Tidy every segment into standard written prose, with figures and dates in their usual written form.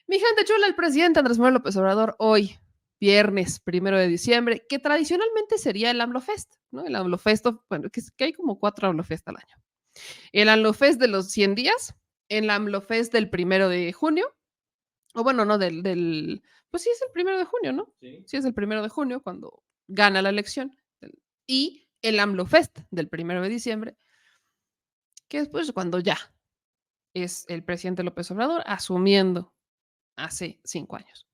Mi gente chula, el presidente Andrés Manuel López Obrador hoy, viernes 1 de diciembre, que tradicionalmente sería el AMLOFest, ¿no? El AMLOFest, bueno, que hay como 4 AMLOFest al año. El AMLOFest de los 100 días, el AMLOFest del 1 de junio, o bueno, no, pues sí es el 1 de junio, ¿no? Sí. Sí es el 1 de junio cuando gana la elección. Y el AMLOFest del 1 de diciembre, que es pues cuando ya es el presidente López Obrador asumiendo hace 5 años.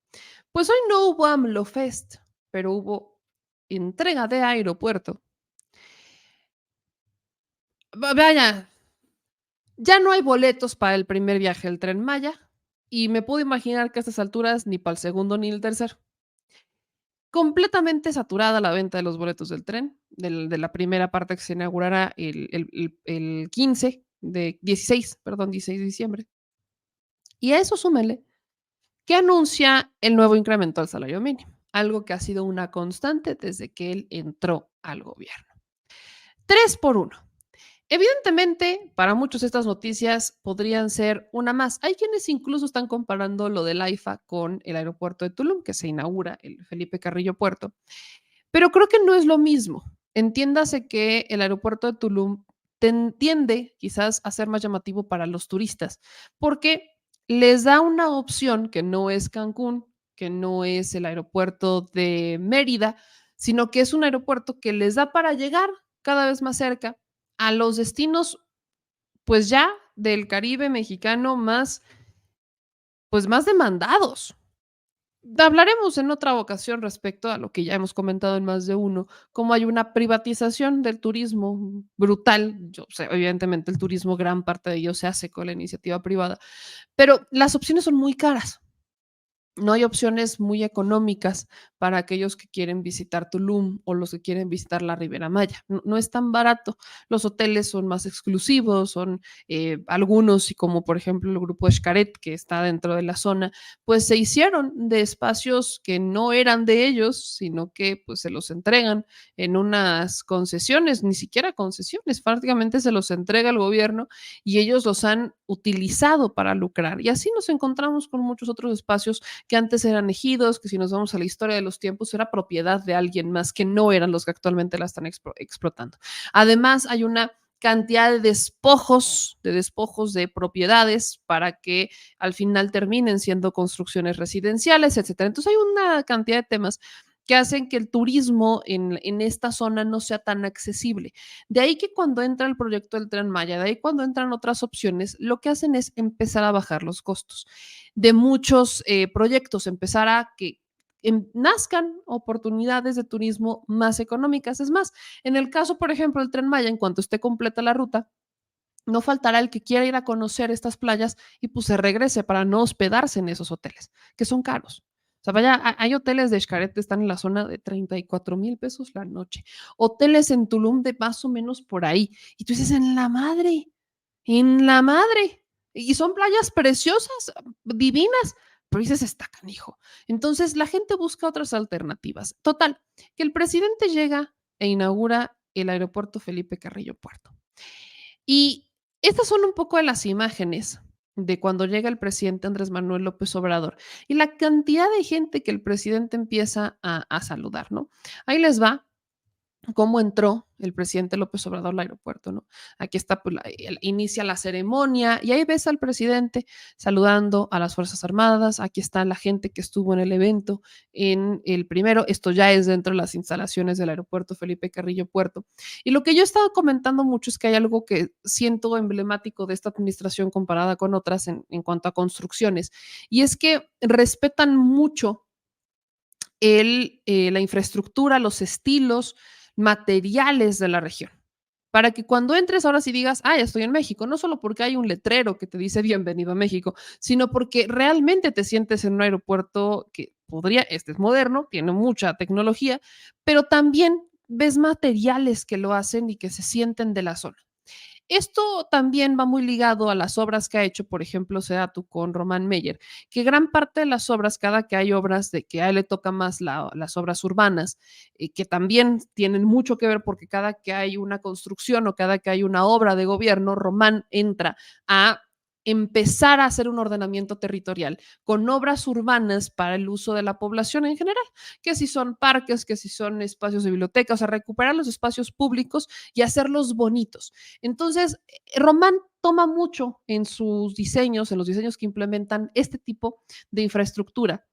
Pues hoy no hubo AMLOFest, pero hubo entrega de aeropuerto. Vaya, ya no hay boletos para el primer viaje del Tren Maya y me puedo imaginar que a estas alturas ni para el segundo ni el tercero. Completamente saturada la venta de los boletos del tren, de la primera parte que se inaugurará el 15 de 16, perdón, 16 de diciembre. Y a eso súmele que anuncia el nuevo incremento al salario mínimo, algo que ha sido una constante desde que él entró al gobierno. 3 por 1. Evidentemente, para muchos estas noticias podrían ser una más. Hay quienes incluso están comparando lo del AIFA con el aeropuerto de Tulum, que se inaugura el Felipe Carrillo Puerto, pero creo que no es lo mismo. Entiéndase que el aeropuerto de Tulum tiende quizás a ser más llamativo para los turistas, porque les da una opción que no es Cancún, que no es el aeropuerto de Mérida, sino que es un aeropuerto que les da para llegar cada vez más cerca a los destinos, pues ya del Caribe mexicano más, pues más demandados. Hablaremos en otra ocasión respecto a lo que ya hemos comentado en más de uno, cómo hay una privatización del turismo brutal. Yo sé, evidentemente el turismo, gran parte de ello se hace con la iniciativa privada, pero las opciones son muy caras. No hay opciones muy económicas para aquellos que quieren visitar Tulum o los que quieren visitar la Ribera Maya. No, no es tan barato. Los hoteles son más exclusivos, son algunos, y como por ejemplo el grupo Xcaret, que está dentro de la zona, pues se hicieron de espacios que no eran de ellos, sino que pues se los entregan en unas concesiones, ni siquiera concesiones, prácticamente se los entrega el gobierno y ellos los han utilizado para lucrar. Y así nos encontramos con muchos otros espacios que antes eran ejidos, que si nos vamos a la historia de los tiempos era propiedad de alguien más, que no eran los que actualmente la están explotando. Además, hay una cantidad de despojos de propiedades para que al final terminen siendo construcciones residenciales, etcétera. Entonces hay una cantidad de temas que hacen que el turismo en esta zona no sea tan accesible. De ahí que cuando entra el proyecto del Tren Maya, de ahí cuando entran otras opciones, lo que hacen es empezar a bajar los costos de muchos proyectos, empezar a que nazcan oportunidades de turismo más económicas. Es más, en el caso, por ejemplo, del Tren Maya, en cuanto esté completa la ruta, no faltará el que quiera ir a conocer estas playas y pues se regrese para no hospedarse en esos hoteles, que son caros. O sea, vaya, hay hoteles de Xcaret que están en la zona de 34,000 pesos la noche. Hoteles en Tulum de más o menos por ahí. Y tú dices, en la madre, en la madre. Y son playas preciosas, divinas, pero dices, está canijo. Entonces la gente busca otras alternativas. Total, que el presidente llega e inaugura el aeropuerto Felipe Carrillo Puerto. Y estas son un poco de las imágenes de cuando llega el presidente Andrés Manuel López Obrador y la cantidad de gente que el presidente empieza a saludar, ¿no? Ahí les va cómo entró el presidente López Obrador al aeropuerto, ¿no? Aquí está, pues, inicia la ceremonia y ahí ves al presidente saludando a las Fuerzas Armadas. Aquí está la gente que estuvo en el evento en el primero. Esto ya es dentro de las instalaciones del aeropuerto Felipe Carrillo Puerto. Y lo que yo he estado comentando mucho es que hay algo que siento emblemático de esta administración comparada con otras en cuanto a construcciones, y es que respetan mucho la infraestructura, los estilos, materiales de la región. Para que cuando entres ahora sí digas, ah, ya estoy en México, no solo porque hay un letrero que te dice bienvenido a México, sino porque realmente te sientes en un aeropuerto que este es moderno, tiene mucha tecnología, pero también ves materiales que lo hacen y que se sienten de la zona. Esto también va muy ligado a las obras que ha hecho, por ejemplo, Sedatu con Román Meyer, que gran parte de las obras, cada que hay obras de que a él le toca más las obras urbanas, que también tienen mucho que ver porque cada que hay una construcción o cada que hay una obra de gobierno, Román entra a empezar a hacer un ordenamiento territorial con obras urbanas para el uso de la población en general, que si son parques, que si son espacios de biblioteca, o sea, recuperar los espacios públicos y hacerlos bonitos. Entonces, Román toma mucho en sus diseños, en los diseños que implementan este tipo de infraestructura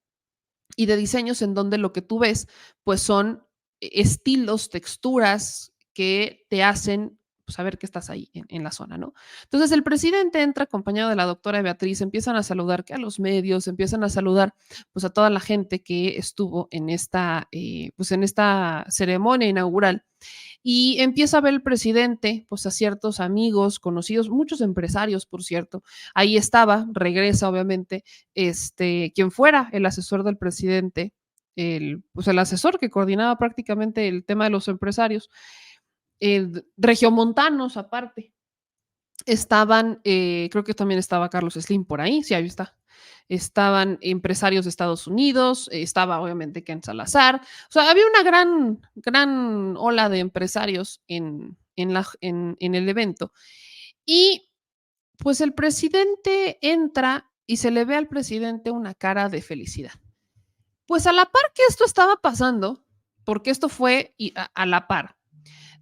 y de diseños en donde lo que tú ves, pues son estilos, texturas que te hacen saber que estás ahí en la zona, ¿no? Entonces el presidente entra acompañado de la doctora Beatriz, empiezan a saludar que a los medios, empiezan a saludar pues a toda la gente que estuvo pues en esta ceremonia inaugural y empieza a ver el presidente, pues a ciertos amigos, conocidos, muchos empresarios, por cierto. Ahí estaba, regresa obviamente, quien fuera el asesor del presidente, pues el asesor que coordinaba prácticamente el tema de los empresarios, regiomontanos aparte. Estaban, creo que también estaba Carlos Slim por ahí, sí, ahí está. Estaban empresarios de Estados Unidos, estaba obviamente Ken Salazar, o sea, había una gran ola de empresarios en el evento. Y pues el presidente entra y se le ve al presidente una cara de felicidad. Pues a la par que esto estaba pasando, porque esto fue a la par,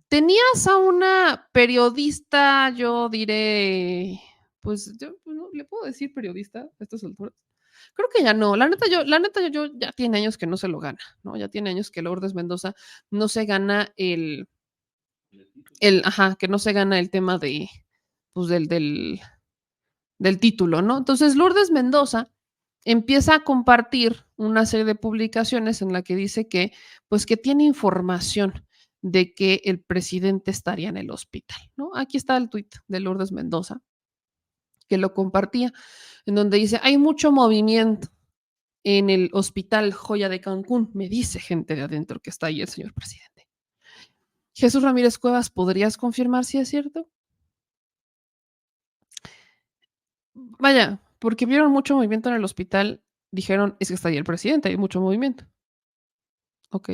tenías a una periodista, yo diré, pues yo no le puedo decir periodista a estas alturas. Creo que ya no. La neta yo ya tiene años que no se lo gana, ¿no? Ya tiene años que Lourdes Mendoza no se gana ajá, que no se gana el tema de, pues del título, ¿no? Entonces Lourdes Mendoza empieza a compartir una serie de publicaciones en la que dice que, pues que tiene información de que el presidente estaría en el hospital, ¿no? Aquí está el tuit de Lourdes Mendoza, que lo compartía, en donde dice, hay mucho movimiento en el hospital Joya de Cancún, me dice gente de adentro que está ahí el señor presidente. Jesús Ramírez Cuevas, ¿podrías confirmar si es cierto? Vaya, porque vieron mucho movimiento en el hospital, dijeron, es que está ahí el presidente, hay mucho movimiento. Ok.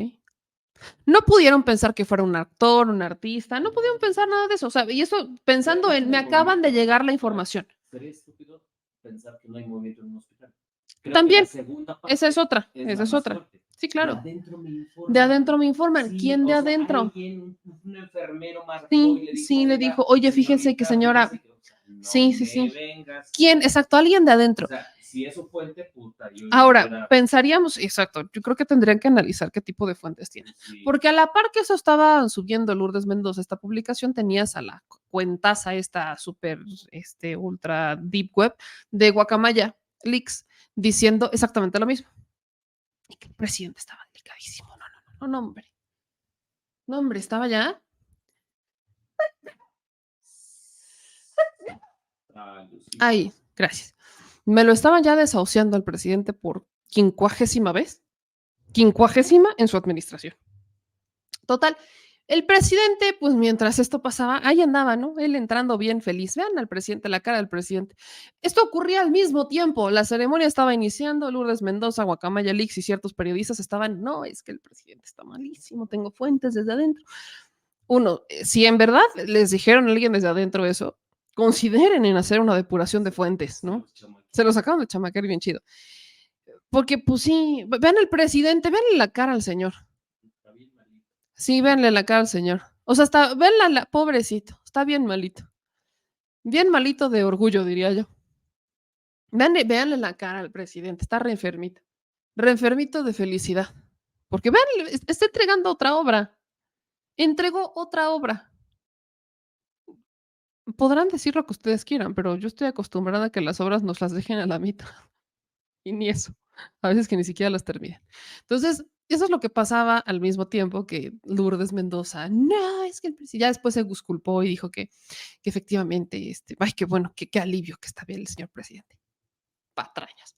No pudieron pensar que fuera un actor, un artista, no pudieron pensar nada de eso. O sea, y eso pensando en, me acaban de llegar la información. Sería estúpido pensar que no hay movimiento en un hospital. Creo También, esa es es otra, esa es otra. fuerte. Sí, claro. De adentro me informan. De adentro me informan. Sí, ¿Quién de o sea, adentro? alguien, un enfermero marcó y Sí, le dijo, sí, le dijo, oye, fíjese que señora, fíjese que, o sea, no sí, sí, me sí. vengas. ¿Quién? Exacto, alguien de O adentro. sea, si es su fuente, puta, yo Ahora, pensaríamos, exacto, yo creo que tendrían que analizar qué tipo de fuentes tienen. sí. Porque a la par que eso estaba subiendo Lourdes Mendoza, esta publicación, tenías a la cuentaza esta súper, ultra deep web de Guacamaya Leaks diciendo exactamente lo mismo. Y que el presidente estaba delicadísimo. No, no, no, no, hombre. No, hombre, estaba ya. Ay, gracias. Me lo estaban ya desahuciando al presidente por quincuagésima vez. Quincuagésima en su administración. Total, el presidente, pues mientras esto pasaba, ahí andaba, ¿no? Él entrando bien feliz. Vean al presidente, la cara del presidente. Esto ocurría al mismo tiempo. La ceremonia estaba iniciando. Lourdes Mendoza, Guacamaya Leaks y ciertos periodistas estaban, no, es que el presidente está malísimo, tengo fuentes desde adentro. Uno, si en verdad les dijeron a alguien desde adentro eso, consideren en hacer una depuración de fuentes, ¿no? Se los acaban de chamaquear bien chido. Porque, pues sí, vean el presidente, vean la cara al señor. Sí, véanle la cara al señor. O sea, hasta, véanla, pobrecito, está bien malito. Bien malito de orgullo, diría yo. Véanle la cara al presidente, está re enfermito. Re enfermito de felicidad. Porque vean, está entregando otra obra. Entregó otra obra. Podrán decir lo que ustedes quieran, pero yo estoy acostumbrada a que las obras nos las dejen a la mitad. Y ni eso. A veces que ni siquiera las terminan. Entonces, eso es lo que pasaba al mismo tiempo que Lourdes Mendoza. No, es que el presidente ya después se disculpó y dijo que efectivamente, ay, qué bueno, qué alivio que está bien el señor presidente. Patrañas.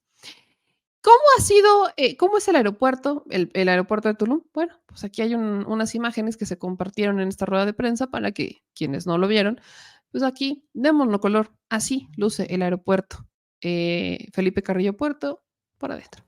¿Cómo ha sido, cómo es el aeropuerto, el aeropuerto de Tulum? Bueno, pues aquí hay unas imágenes que se compartieron en esta rueda de prensa para que quienes no lo vieron, pues aquí, démoslo color. Así luce el aeropuerto. Felipe Carrillo Puerto, por adentro.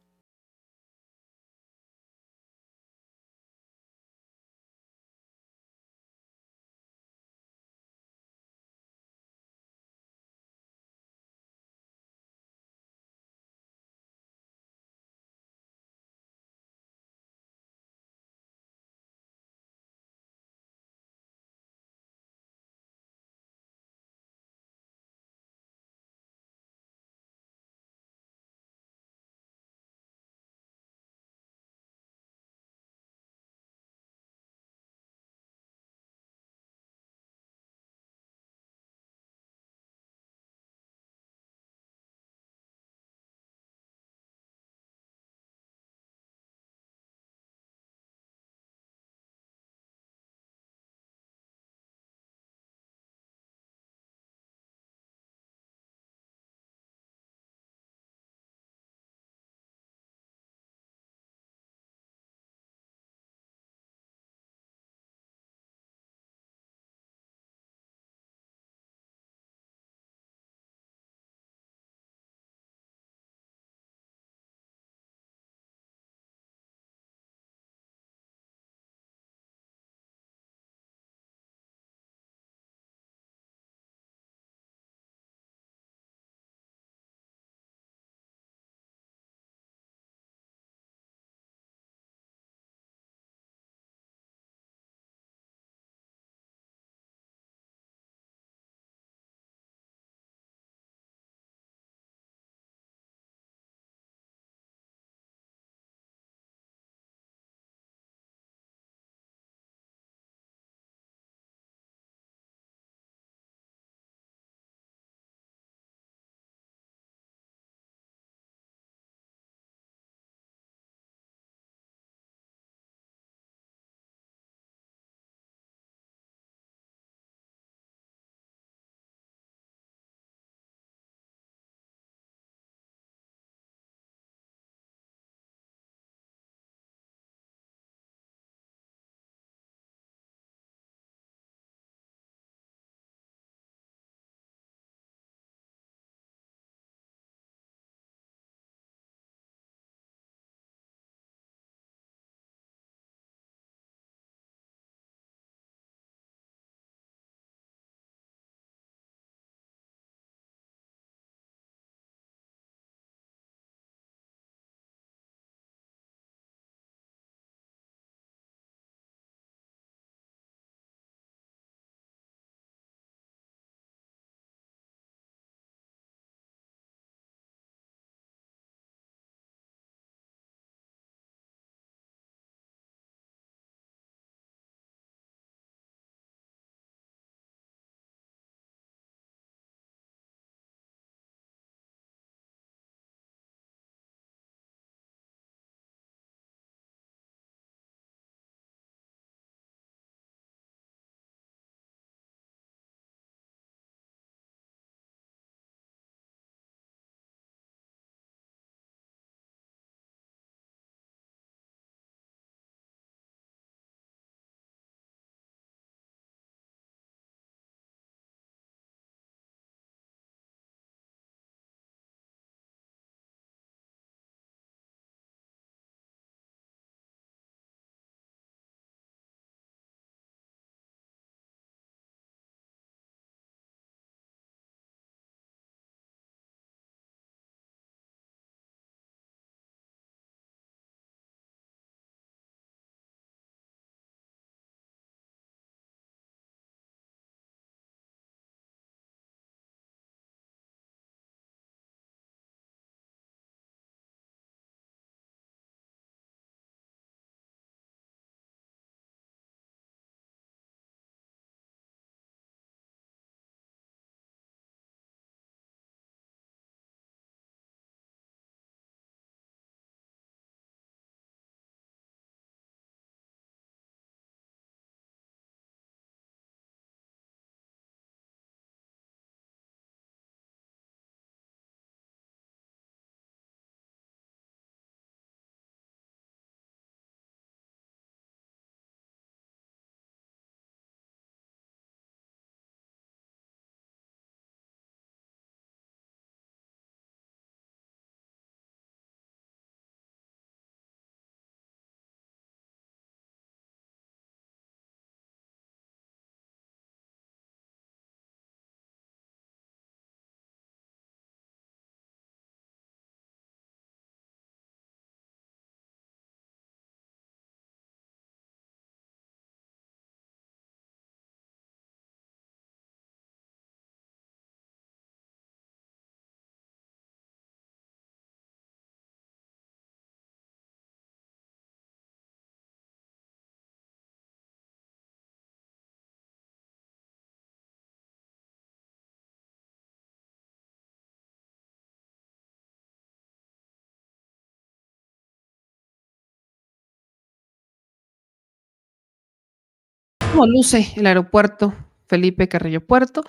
cómo luce el aeropuerto Felipe Carrillo Puerto.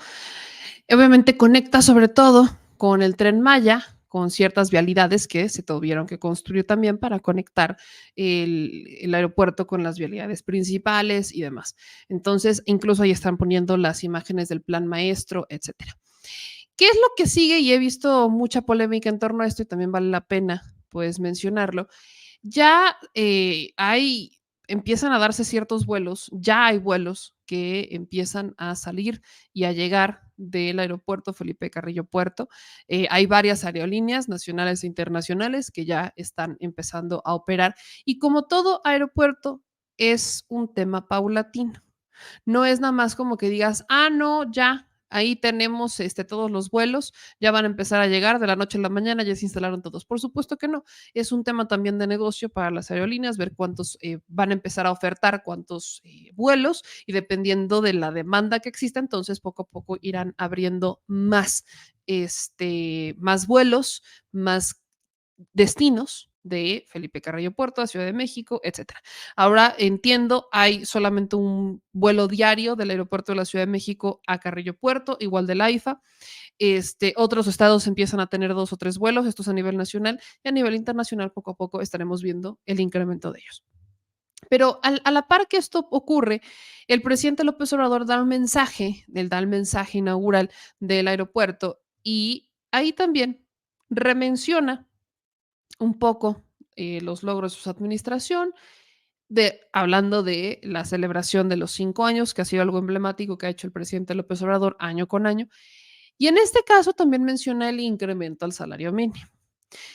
Obviamente conecta sobre todo con el Tren Maya, con ciertas vialidades que se tuvieron que construir también para conectar el aeropuerto con las vialidades principales y demás. Entonces, incluso ahí están poniendo las imágenes del plan maestro, etcétera. ¿Qué es lo que sigue? Y he visto mucha polémica en torno a esto y también vale la pena, pues, mencionarlo. Ya, empiezan a darse ciertos vuelos, ya hay vuelos que empiezan a salir y a llegar del aeropuerto Felipe Carrillo Puerto. Hay varias aerolíneas nacionales e internacionales que ya están empezando a operar y como todo aeropuerto es un tema paulatino. No es nada más como que digas, ah, no, ya, ahí tenemos todos los vuelos, ya van a empezar a llegar de la noche a la mañana, ya se instalaron todos. Por supuesto que no. Es un tema también de negocio para las aerolíneas, ver cuántos van a empezar a ofertar, cuántos vuelos y dependiendo de la demanda que exista, entonces poco a poco irán abriendo más vuelos, más destinos de Felipe Carrillo Puerto, a Ciudad de México, etcétera. Ahora entiendo, hay solamente un vuelo diario del aeropuerto de la Ciudad de México a Carrillo Puerto, igual del AIFA. Otros estados empiezan a tener 2 o 3 vuelos, esto es a nivel nacional, y a nivel internacional poco a poco estaremos viendo el incremento de ellos. Pero a la par que esto ocurre, el presidente López Obrador da un mensaje, él da el mensaje inaugural del aeropuerto y ahí también remenciona un poco los logros de su administración, hablando de la celebración de los 5 años, que ha sido algo emblemático que ha hecho el presidente López Obrador año con año. Y en este caso también menciona el incremento al salario mínimo.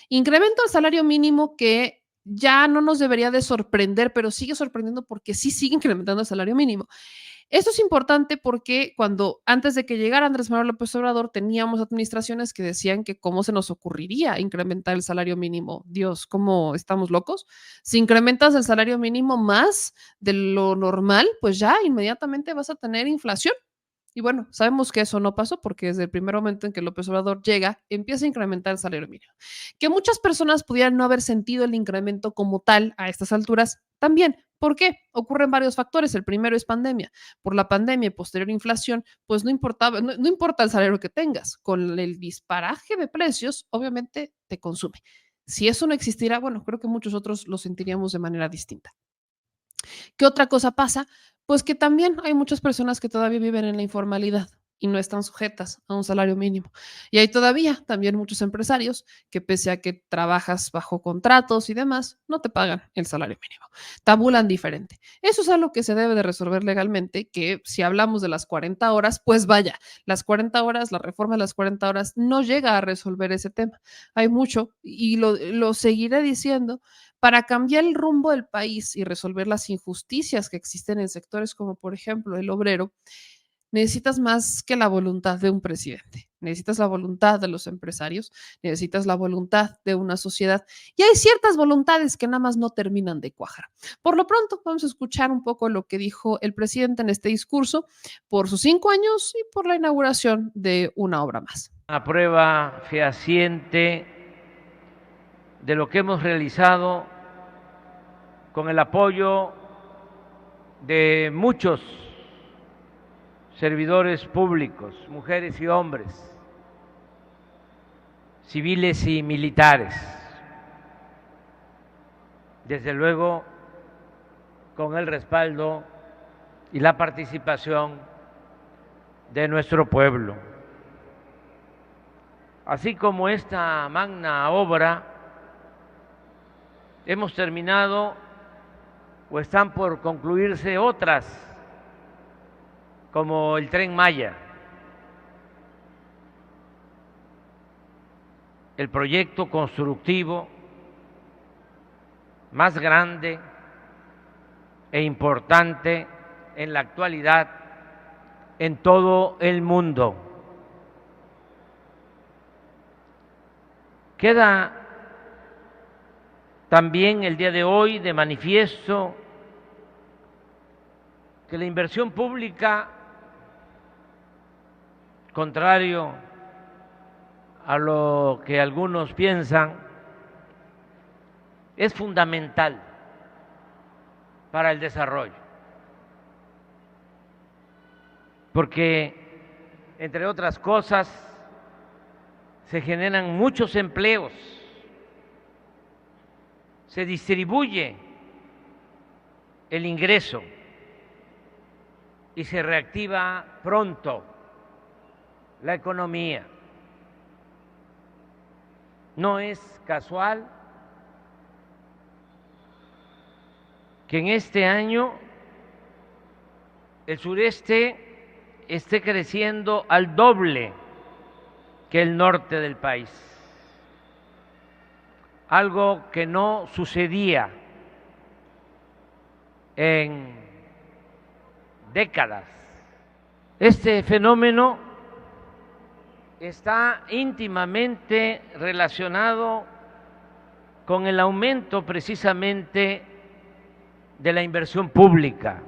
Incremento al salario mínimo que ya no nos debería de sorprender, pero sigue sorprendiendo porque sí sigue incrementando el salario mínimo. Esto es importante porque cuando antes de que llegara Andrés Manuel López Obrador teníamos administraciones que decían que cómo se nos ocurriría incrementar el salario mínimo. Dios, ¿cómo estamos locos? Si incrementas el salario mínimo más de lo normal, pues ya inmediatamente vas a tener inflación. Y bueno, sabemos que eso no pasó porque desde el primer momento en que López Obrador llega, empieza a incrementar el salario mínimo. Que muchas personas pudieran no haber sentido el incremento como tal a estas alturas, también. ¿Por qué? Ocurren varios factores. El primero es pandemia. Por la pandemia y posterior inflación, pues no importaba, no importa el salario que tengas. Con el disparaje de precios, obviamente te consume. Si eso no existiera, bueno, creo que muchos otros lo sentiríamos de manera distinta. ¿Qué otra cosa pasa? Pues que también hay muchas personas que todavía viven en la informalidad y no están sujetas a un salario mínimo. Y hay todavía también muchos empresarios que pese a que trabajas bajo contratos y demás, no te pagan el salario mínimo. Tabulan diferente. Eso es algo que se debe de resolver legalmente, que si hablamos de las 40 horas, pues vaya, las 40 horas, la reforma de las 40 horas no llega a resolver ese tema. Hay mucho y lo seguiré diciendo para cambiar el rumbo del país y resolver las injusticias que existen en sectores como, por ejemplo, el obrero, necesitas más que la voluntad de un presidente. Necesitas la voluntad de los empresarios, necesitas la voluntad de una sociedad y hay ciertas voluntades que nada más no terminan de cuajar. Por lo pronto, vamos a escuchar un poco lo que dijo el presidente en este discurso por sus 5 años y por la inauguración de una obra más. Una prueba fehaciente de lo que hemos realizado con el apoyo de muchos servidores públicos, mujeres y hombres, civiles y militares, desde luego con el respaldo y la participación de nuestro pueblo. Así como esta magna obra, hemos terminado o están por concluirse otras, como el Tren Maya, el proyecto constructivo más grande e importante en la actualidad en todo el mundo. Queda también el día de hoy de manifiesto que la inversión pública, contrario a lo que algunos piensan, es fundamental para el desarrollo. porque, entre otras cosas, se generan muchos empleos, se distribuye el ingreso y se reactiva pronto la economía. No es casual que en este año el sureste esté creciendo al doble que el norte del país, algo que no sucedía en décadas. Este fenómeno está íntimamente relacionado con el aumento precisamente de la inversión pública,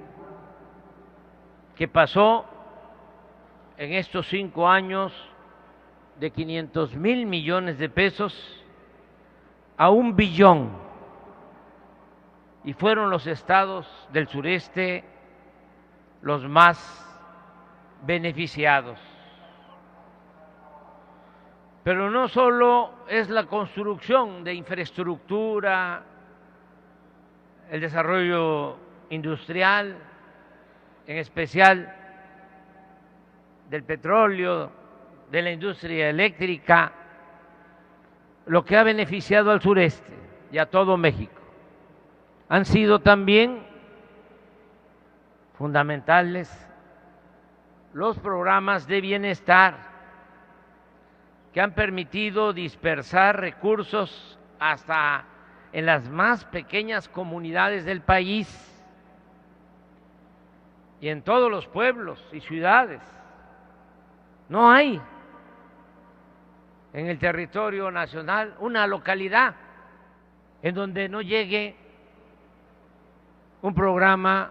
que pasó en estos 5 años de 500,000 millones de pesos a 1 billón, y fueron los estados del sureste los más beneficiados. Pero no solo es la construcción de infraestructura, el desarrollo industrial, en especial del petróleo, de la industria eléctrica, lo que ha beneficiado al sureste y a todo México. Han sido también fundamentales los programas de bienestar que han permitido dispersar recursos hasta en las más pequeñas comunidades del país y en todos los pueblos y ciudades. No hay en el territorio nacional una localidad en donde no llegue un programa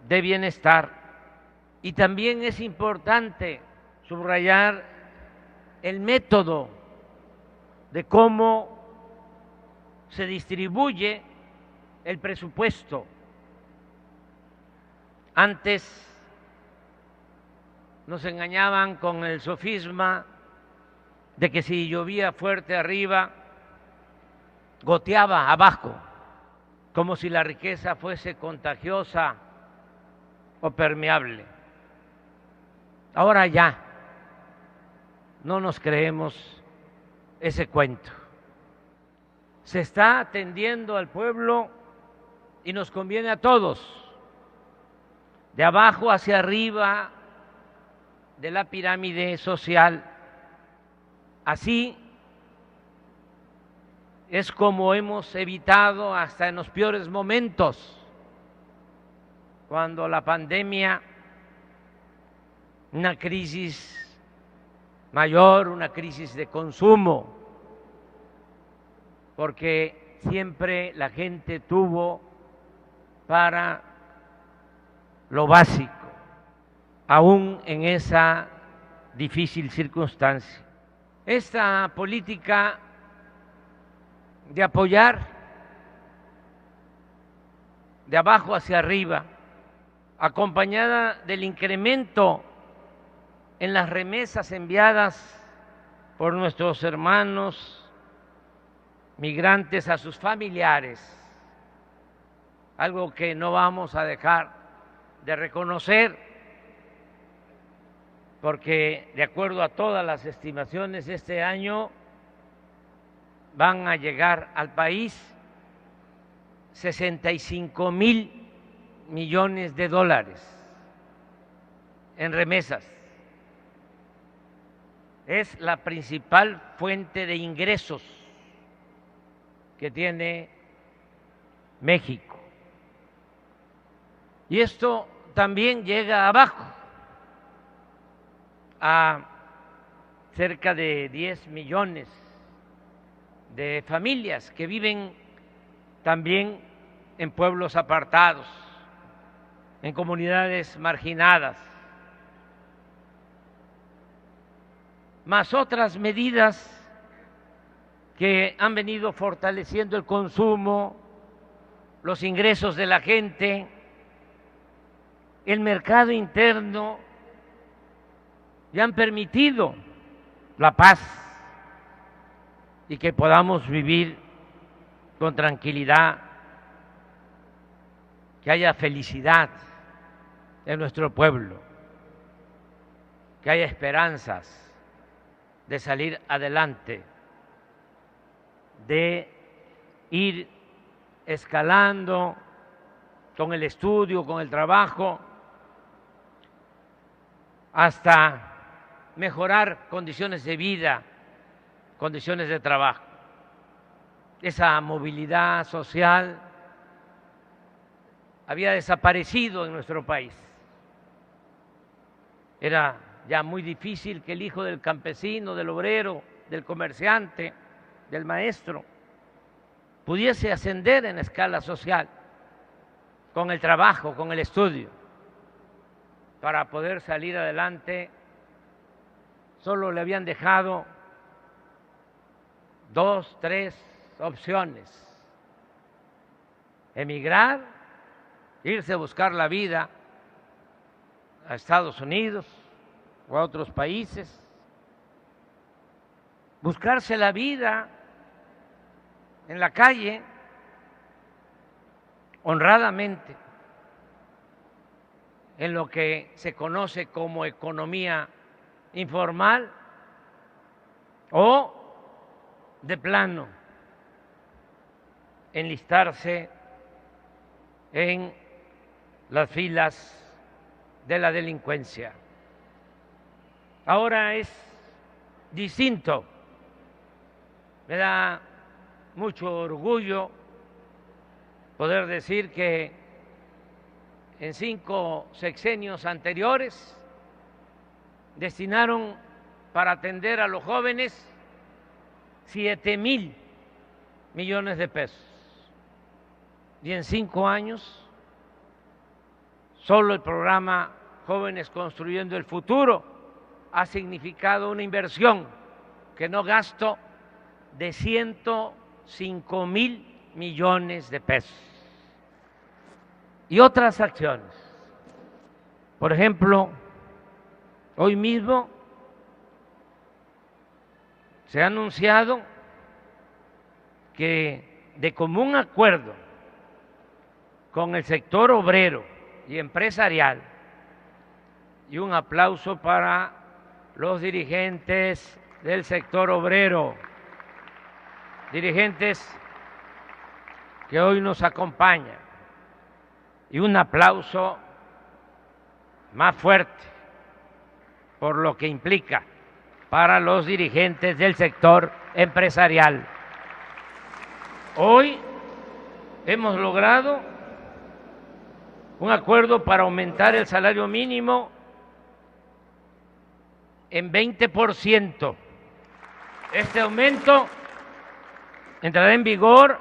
de bienestar. Y también es importante subrayar el método de cómo se distribuye el presupuesto. Antes nos engañaban con el sofisma de que si llovía fuerte arriba, goteaba abajo, como si la riqueza fuese contagiosa o permeable. Ahora ya no nos creemos ese cuento. Se está atendiendo al pueblo y nos conviene a todos, de abajo hacia arriba de la pirámide social. Así es como hemos evitado hasta en los peores momentos, cuando la pandemia, una crisis mayor, una crisis de consumo, porque siempre la gente tuvo para lo básico, aún en esa difícil circunstancia. Esta política de apoyar de abajo hacia arriba, acompañada del incremento en las remesas enviadas por nuestros hermanos migrantes a sus familiares, algo que no vamos a dejar de reconocer, porque de acuerdo a todas las estimaciones, este año van a llegar al país 65,000 millones de dólares en remesas. Es la principal fuente de ingresos que tiene México. Y esto también llega abajo, a cerca de 10 millones de familias que viven también en pueblos apartados, en comunidades marginadas, más otras medidas que han venido fortaleciendo el consumo, los ingresos de la gente, el mercado interno y han permitido la paz y que podamos vivir con tranquilidad, que haya felicidad en nuestro pueblo, que haya esperanzas de salir adelante, de ir escalando con el estudio, con el trabajo, hasta mejorar condiciones de vida, condiciones de trabajo. Esa movilidad social había desaparecido en nuestro país. Era ya muy difícil que el hijo del campesino, del obrero, del comerciante, del maestro, pudiese ascender en la escala social con el trabajo, con el estudio. Para poder salir adelante, solo le habían dejado 2, 3 opciones: emigrar, irse a buscar la vida a Estados Unidos o a otros países, buscarse la vida en la calle, honradamente, en lo que se conoce como economía informal, o de plano enlistarse en las filas de la delincuencia. Ahora es distinto. Me da mucho orgullo poder decir que en 5 sexenios anteriores destinaron para atender a los jóvenes 7,000 millones de pesos. Y en 5 años, solo el programa Jóvenes Construyendo el Futuro ha significado una inversión que no gasto de 105,000 millones de pesos. Y otras acciones. Por ejemplo, hoy mismo se ha anunciado que de común acuerdo con el sector obrero y empresarial, y un aplauso para los dirigentes del sector obrero, dirigentes que hoy nos acompañan, y un aplauso más fuerte por lo que implica para los dirigentes del sector empresarial. Hoy hemos logrado un acuerdo para aumentar el salario mínimo en 20%. Este aumento entrará en vigor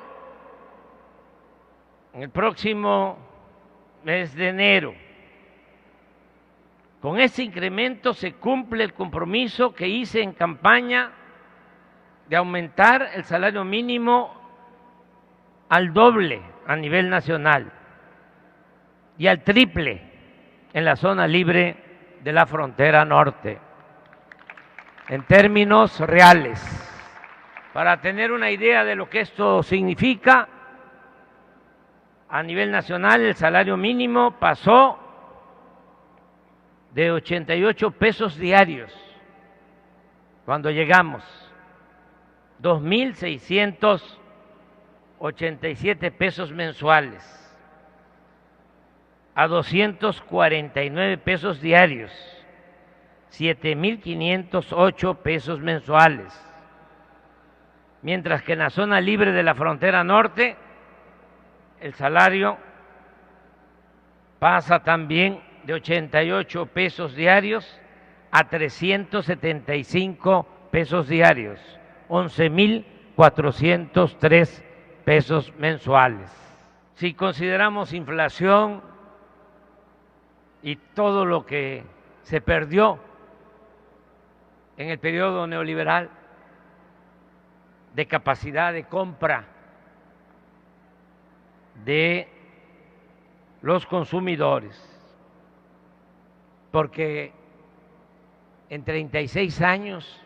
en el próximo mes de enero. Con este incremento se cumple el compromiso que hice en campaña de aumentar el salario mínimo al doble a nivel nacional y al triple en la zona libre de la frontera norte. En términos reales, para tener una idea de lo que esto significa, a nivel nacional el salario mínimo pasó de 88 pesos diarios cuando llegamos, 2,687 pesos mensuales, a 249 pesos diarios, 7,508 pesos mensuales, mientras que en la zona libre de la frontera norte el salario pasa también de 88 pesos diarios a 375 pesos diarios, 11,403 pesos mensuales. Si consideramos inflación y todo lo que se perdió en el periodo neoliberal de capacidad de compra de los consumidores, porque en 36 años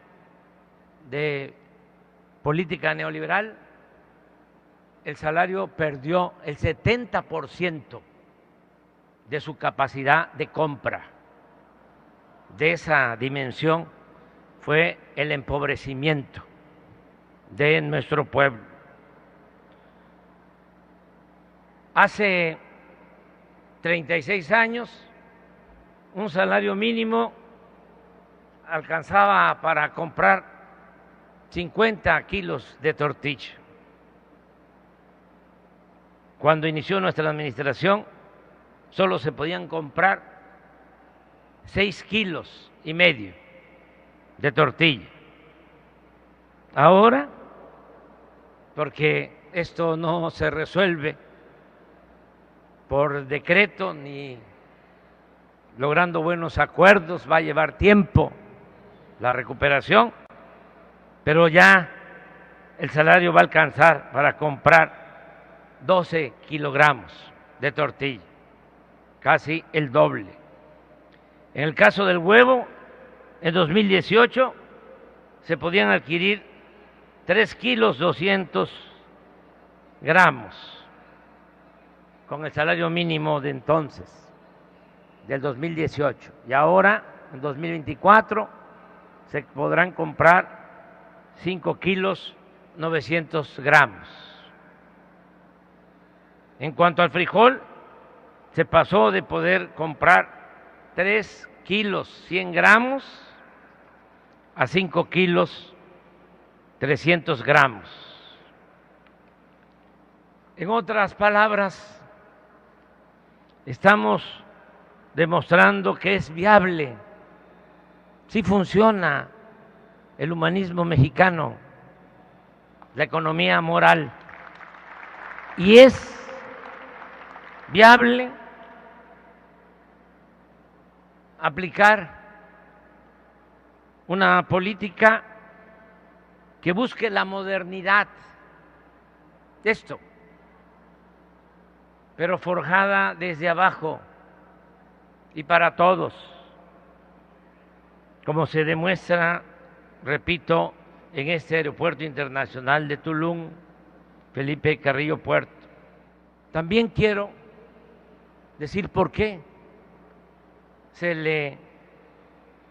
de política neoliberal, el salario perdió el 70% de su capacidad de compra. De esa dimensión fue el empobrecimiento de nuestro pueblo. Hace 36 años, un salario mínimo alcanzaba para comprar 50 kilos de tortilla. Cuando inició nuestra administración, solo se podían comprar 6,5 kilos de tortilla. Ahora, porque esto no se resuelve por decreto ni logrando buenos acuerdos, va a llevar tiempo la recuperación, pero ya el salario va a alcanzar para comprar 12 kilogramos de tortilla, casi el doble. En el caso del huevo, en 2018 se podían adquirir 3 kilos 200 gramos con el salario mínimo de entonces, del 2018. Y ahora, en 2024, se podrán comprar 5 kilos 900 gramos. En cuanto al frijol, se pasó de poder comprar 3 kilos 100 gramos a 5 kilos 300 gramos. En otras palabras, estamos demostrando que es viable, sí funciona el humanismo mexicano, la economía moral, y es viable aplicar una política que busque la modernidad, esto, pero forjada desde abajo y para todos, como se demuestra, repito, en este aeropuerto internacional de Tulum, Felipe Carrillo Puerto. También quiero decir por qué se le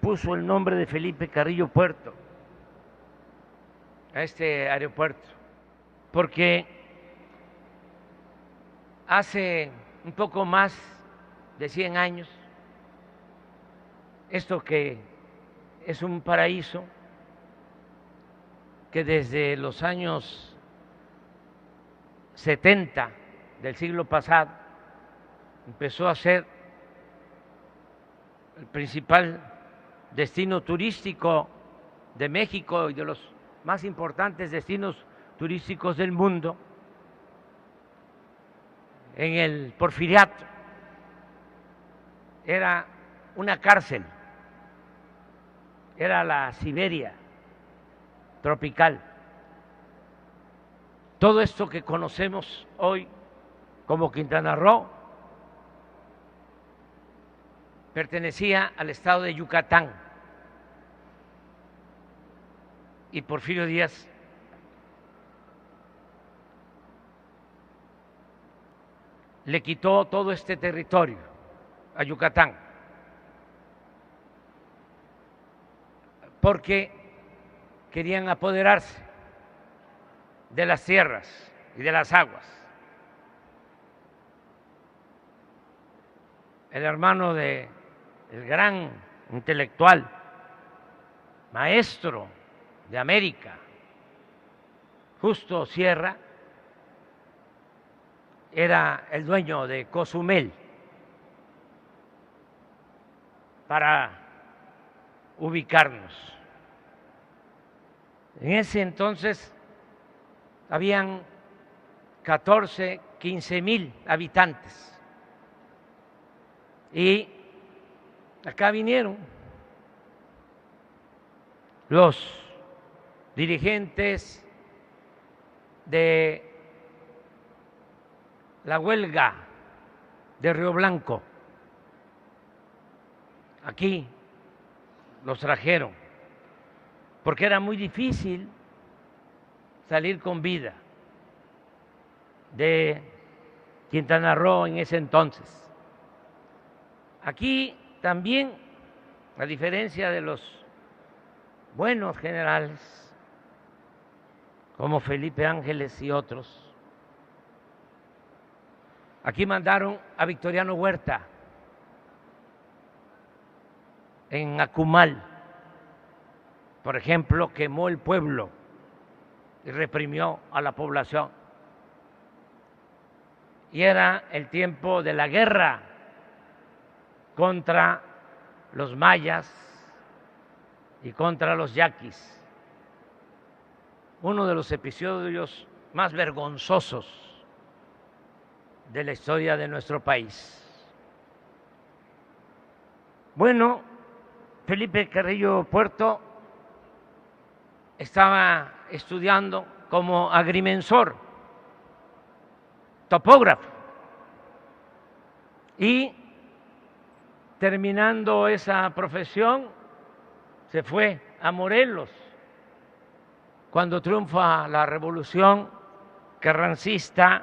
puso el nombre de Felipe Carrillo Puerto a este aeropuerto, porque hace un poco más de 100 años, esto que es un paraíso, que desde los años 70 del siglo pasado empezó a ser el principal destino turístico de México y de los más importantes destinos turísticos del mundo, en el Porfiriato. Era una cárcel, era la Siberia tropical. Todo esto que conocemos hoy como Quintana Roo pertenecía al estado de Yucatán, y Porfirio Díaz le quitó todo este territorio a Yucatán, porque querían apoderarse de las tierras y de las aguas. El hermano del gran intelectual, maestro de América, Justo Sierra, era el dueño de Cozumel. Para ubicarnos, en ese entonces habían 14, 15,000 habitantes, y acá vinieron los dirigentes de la huelga de Río Blanco aquí los trajeron, porque era muy difícil salir con vida de Quintana Roo en ese entonces. Aquí también, a diferencia de los buenos generales como Felipe Ángeles y otros, aquí mandaron a Victoriano Huerta en Akumal, por ejemplo, quemó el pueblo y reprimió a la población. Y era el tiempo de la guerra contra los mayas y contra los yaquis. Uno de los episodios más vergonzosos de la historia de nuestro país. Bueno, Felipe Carrillo Puerto estaba estudiando como agrimensor, topógrafo, y terminando esa profesión se fue a Morelos cuando triunfa la revolución carrancista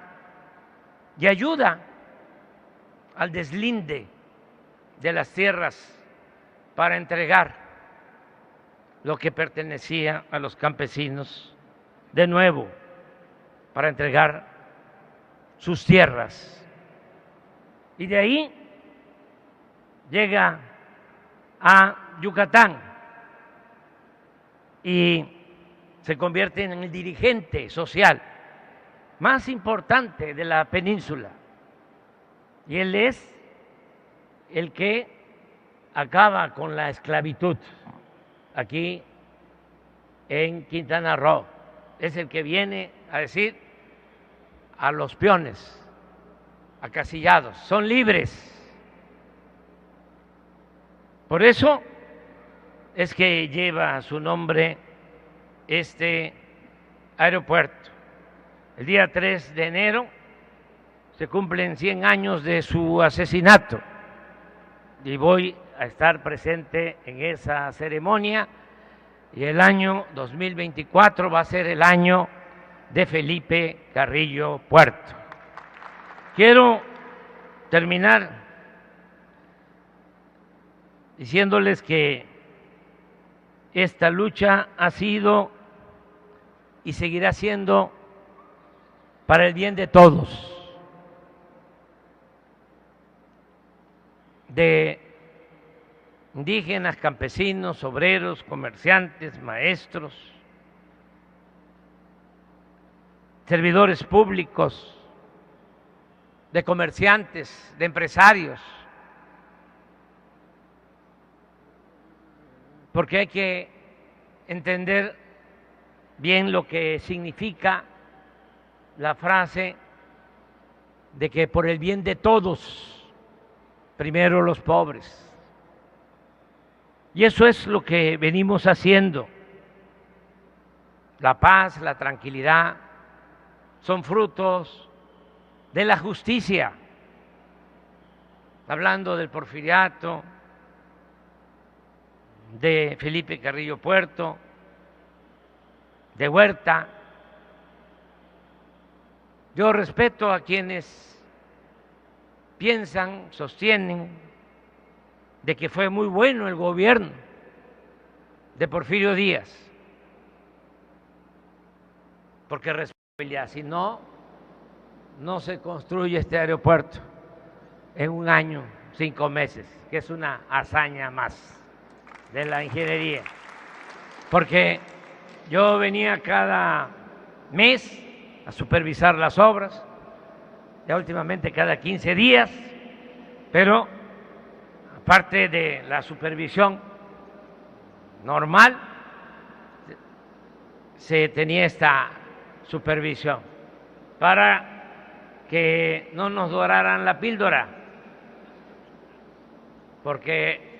y ayuda al deslinde de las tierras para entregar lo que pertenecía a los campesinos, de nuevo, para entregar sus tierras. Y de ahí llega a Yucatán y se convierte en el dirigente social más importante de la península. Y él es el que acaba con la esclavitud aquí en Quintana Roo. Es el que viene a decir a los peones acasillados, son libres. Por eso es que lleva su nombre este aeropuerto. El día 3 de enero se cumplen 100 años de su asesinato y voy a estar presente en esa ceremonia, y el año 2024 va a ser el año de Felipe Carrillo Puerto. Quiero terminar diciéndoles que esta lucha ha sido y seguirá siendo para el bien de todos, de indígenas, campesinos, obreros, comerciantes, maestros, servidores públicos, de comerciantes, de empresarios, porque hay que entender bien lo que significa la frase de que por el bien de todos, primero los pobres. Y eso es lo que venimos haciendo. La paz, la tranquilidad son frutos de la justicia. Hablando del Porfiriato, de Felipe Carrillo Puerto, de Huerta. Yo respeto a quienes piensan, sostienen de que fue muy bueno el gobierno de Porfirio Díaz, porque responsabilidad, si no, no se construye este aeropuerto en un año, 5 meses, que es una hazaña más de la ingeniería, porque yo venía cada mes a supervisar las obras, ya últimamente cada 15 días, pero aparte de la supervisión normal, se tenía esta supervisión para que no nos doraran la píldora, porque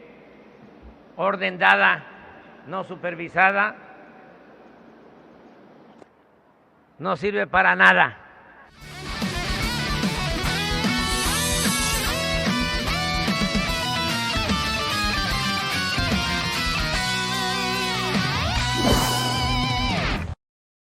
orden dada, no supervisada, no sirve para nada.